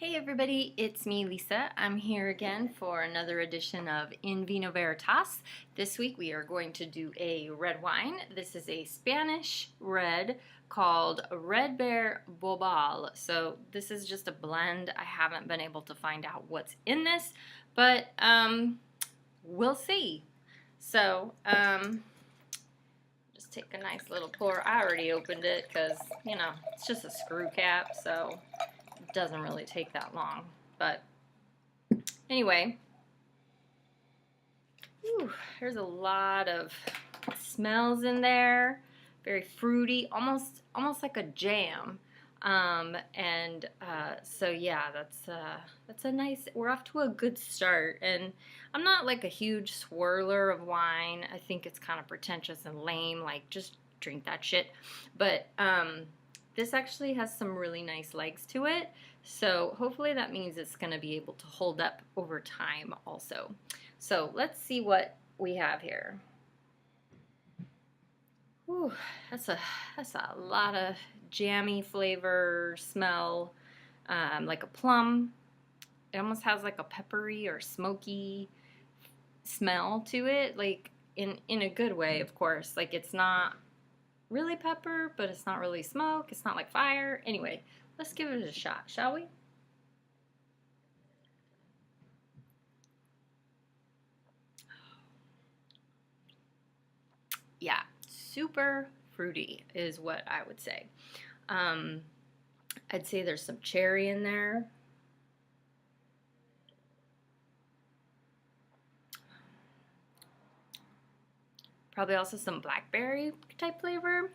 Hey everybody, it's me Lisa. I'm here again for another edition of In Vino Veritas. This week we are going to do a red wine. This is a Spanish red called Red Bear Bobal. So this is just a blend. I haven't been able to find out what's in this, but we'll see. So just take a nice little pour. I already opened it because, you know, it's just a screw cap, so doesn't really take that long, but anyway, there's a lot of smells in there, very fruity, almost like a jam, so yeah, that's a nice, we're off to a good start. And I'm not like a huge swirler of wine. I think it's kind of pretentious and lame, like just drink that shit, but this actually has some really nice legs to it, so hopefully that means it's going to be able to hold up over time also. So let's see what we have here. Ooh, that's a lot of jammy flavor, smell, like a plum. It almost has like a peppery or smoky smell to it, like in a good way, of course. Like it's not really pepper, but it's not really smoke. It's not like fire. Anyway, let's give it a shot, shall we? Yeah, super fruity is what I would say. I'd say there's some cherry in there. Probably also some blackberry type flavor,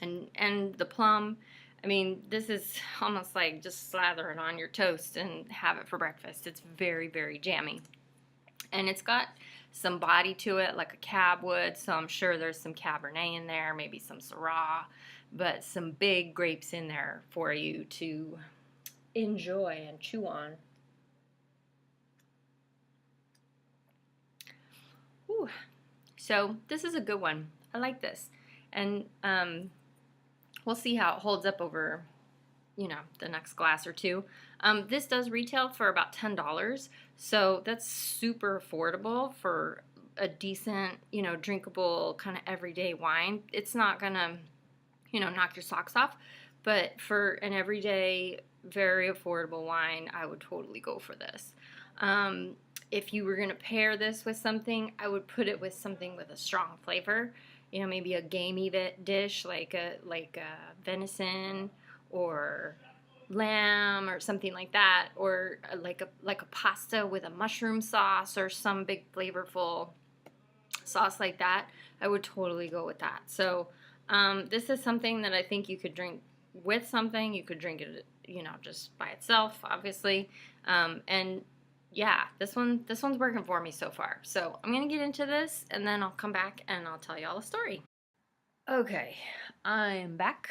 and the plum. I mean, this is almost like just slather it on your toast and have it for breakfast. It's very, very jammy. And it's got some body to it, like a cab would, so I'm sure there's some Cabernet in there, maybe some Syrah, but some big grapes in there for you to enjoy and chew on. Ooh. So this is a good one. I like this. And we'll see how it holds up over, you know, the next glass or two. This does retail for about $10, so that's super affordable for a decent, you know, drinkable kind of everyday wine. It's not gonna, you know, knock your socks off, but for an everyday, very affordable wine, I would totally go for this. If you were gonna pair this with something, I would put it with something with a strong flavor. You know, maybe a gamey dish like a venison or lamb or something like that, or like a pasta with a mushroom sauce or some big flavorful sauce like that. I would totally go with that. So this is something that I think you could drink with something. You could drink it, you know, just by itself, obviously. And yeah, this one's working for me so far. So I'm gonna get into this, and then I'll come back and I'll tell y'all a story. Okay, I'm back.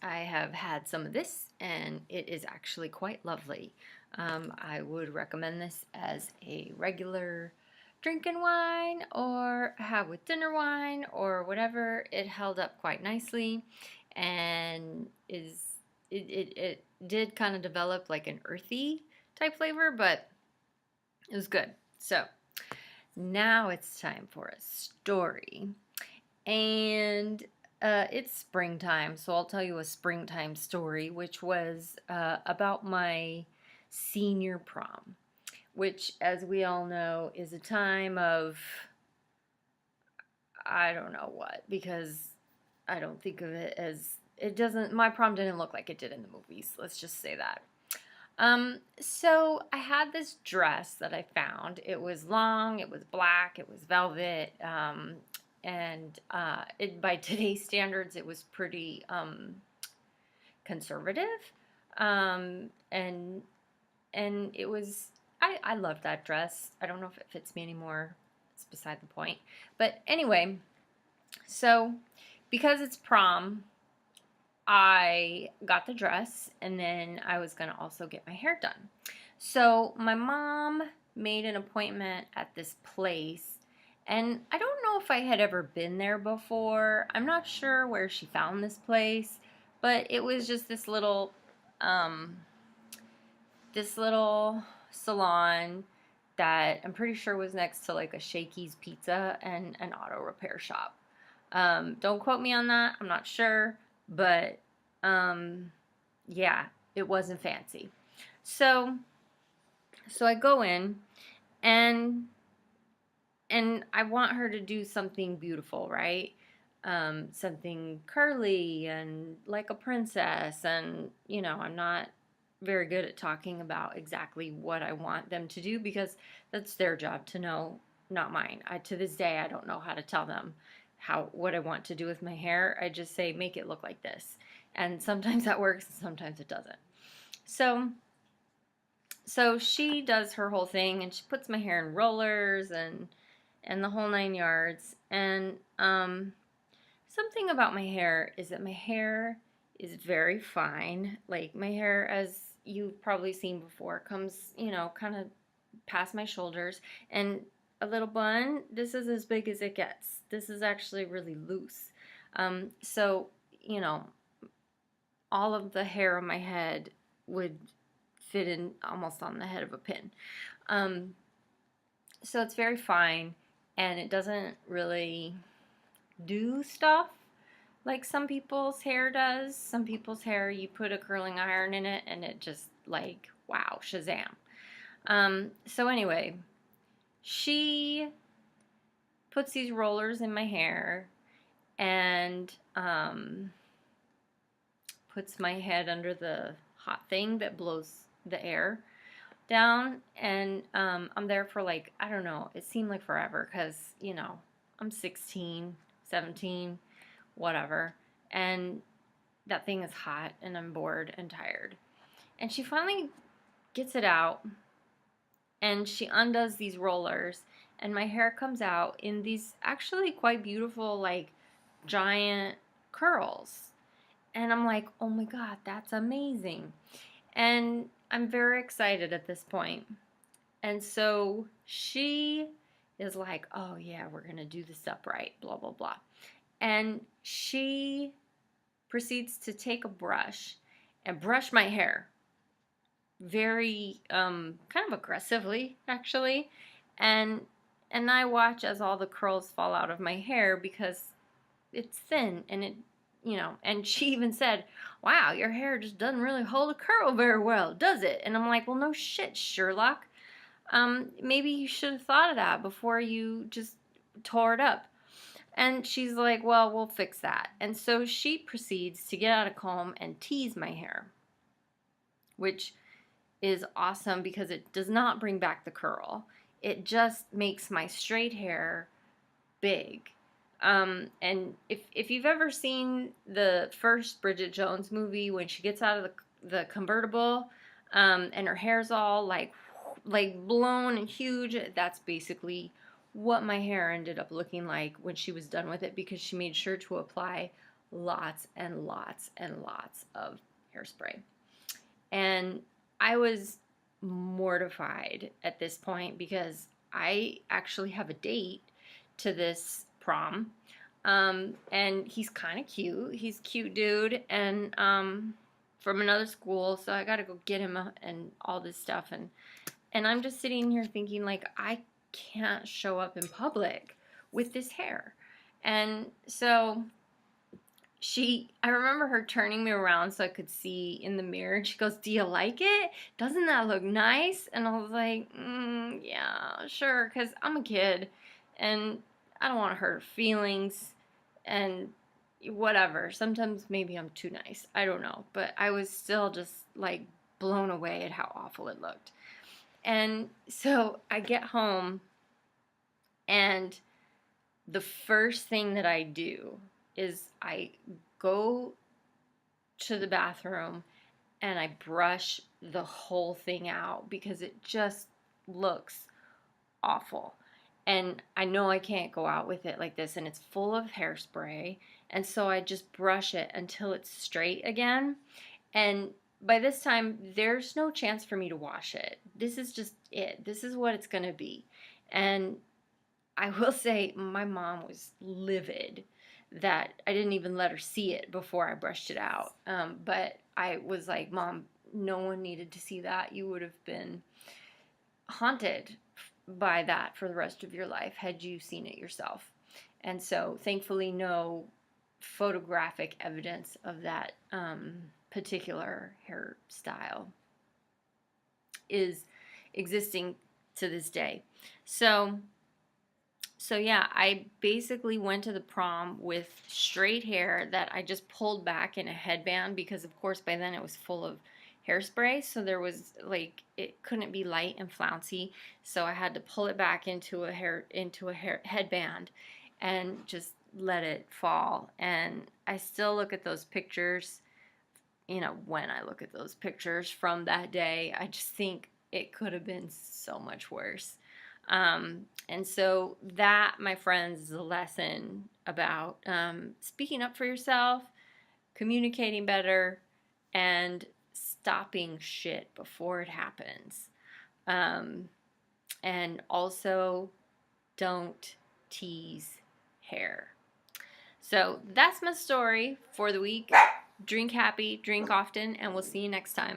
I have had some of this, and it is actually quite lovely. I would recommend this as a regular drinking wine, or have with dinner wine, or whatever. It held up quite nicely, and it did kind of develop like an earthy type flavor, but it was good. So now it's time for a story. And it's springtime, so I'll tell you a springtime story, which was about my senior prom, which, as we all know, is a time of, I don't know what, because I don't think of it as, my prom didn't look like it did in the movies, let's just say that. So I had this dress that I found. It was long, it was black, it was velvet, and by today's standards, it was pretty conservative, and it was, I loved that dress. I don't know if it fits me anymore. It's beside the point. But anyway, so because it's prom, I got the dress, and then I was going to also get my hair done. So my mom made an appointment at this place, and I don't know if I had ever been there before. I'm not sure where she found this place, but it was just this little this little salon that I'm pretty sure was next to like a Shakey's Pizza and an auto repair shop. Don't quote me on that. I'm not sure, but yeah, it wasn't fancy. So I go in and I want her to do something beautiful, right? Something curly and like a princess. And, I'm not very good at talking about exactly what I want them to do because that's their job to know, not mine. To this day, I don't know how to tell them what I want to do with my hair. I just say, make it look like this. And sometimes that works and sometimes it doesn't. So she does her whole thing and she puts my hair in rollers and the whole 9 yards. And something about my hair is that my hair is very fine. Like my hair, as you've probably seen before, comes, kind of past my shoulders. And a little bun, this is as big as it gets. This is actually really loose. So, all of the hair on my head would fit in almost on the head of a pin. So it's very fine, and it doesn't really do stuff like some people's hair does. Some people's hair, you put a curling iron in it, and it just like, wow, Shazam. So anyway, she puts these rollers in my hair and puts my head under the hot thing that blows the air down, and I'm there for like, I don't know, it seemed like forever because, I'm 16, 17, whatever, and that thing is hot and I'm bored and tired. And she finally gets it out and she undoes these rollers and my hair comes out in these actually quite beautiful, like, giant curls. And I'm like, oh my God, that's amazing. And I'm very excited at this point. And so she is like, oh yeah, we're going to do this up right, blah, blah, blah. And she proceeds to take a brush and brush my hair very kind of aggressively, actually. And I watch as all the curls fall out of my hair because it's thin and it, and she even said, wow, your hair just doesn't really hold a curl very well, does it? And I'm like, well, no shit, Sherlock. Maybe you should have thought of that before you just tore it up. And she's like, well, we'll fix that. And so she proceeds to get out a comb and tease my hair, which is awesome because it does not bring back the curl. It just makes my straight hair big. And if you've ever seen the first Bridget Jones movie when she gets out of the convertible and her hair's all like blown and huge, that's basically what my hair ended up looking like when she was done with it because she made sure to apply lots and lots and lots of hairspray. And I was mortified at this point because I actually have a date to this prom. And he's kind of cute. He's a cute dude and from another school, so I got to go get him and all this stuff. And I'm just sitting here thinking, like, I can't show up in public with this hair. And so I remember her turning me around so I could see in the mirror. And she goes, do you like it? Doesn't that look nice? And I was like, yeah, sure, because I'm a kid. And I don't want to hurt her feelings. And whatever. Sometimes maybe I'm too nice. I don't know. But I was still just, like, blown away at how awful it looked. And so I get home, and the first thing that I do is I go to the bathroom and I brush the whole thing out because it just looks awful. And I know I can't go out with it like this, and it's full of hairspray. And so I just brush it until it's straight again. And by this time, there's no chance for me to wash it. This is just it. This is what it's going to be. And I will say my mom was livid that I didn't even let her see it before I brushed it out. But I was like, Mom, no one needed to see that. You would have been haunted by that for the rest of your life had you seen it yourself. And so thankfully no photographic evidence of that particular hairstyle is existing to this day. So yeah, I basically went to the prom with straight hair that I just pulled back in a headband because of course by then it was full of hairspray, so there was like, it couldn't be light and flouncy, so I had to pull it back into a headband and just let it fall. And I still look at those pictures, you know, when I look at those pictures from that day, I just think it could have been so much worse. And so that, my friends, is a lesson about speaking up for yourself, communicating better, and stopping shit before it happens. And also, don't tease hair. So that's my story for the week. Drink happy, drink often, and we'll see you next time.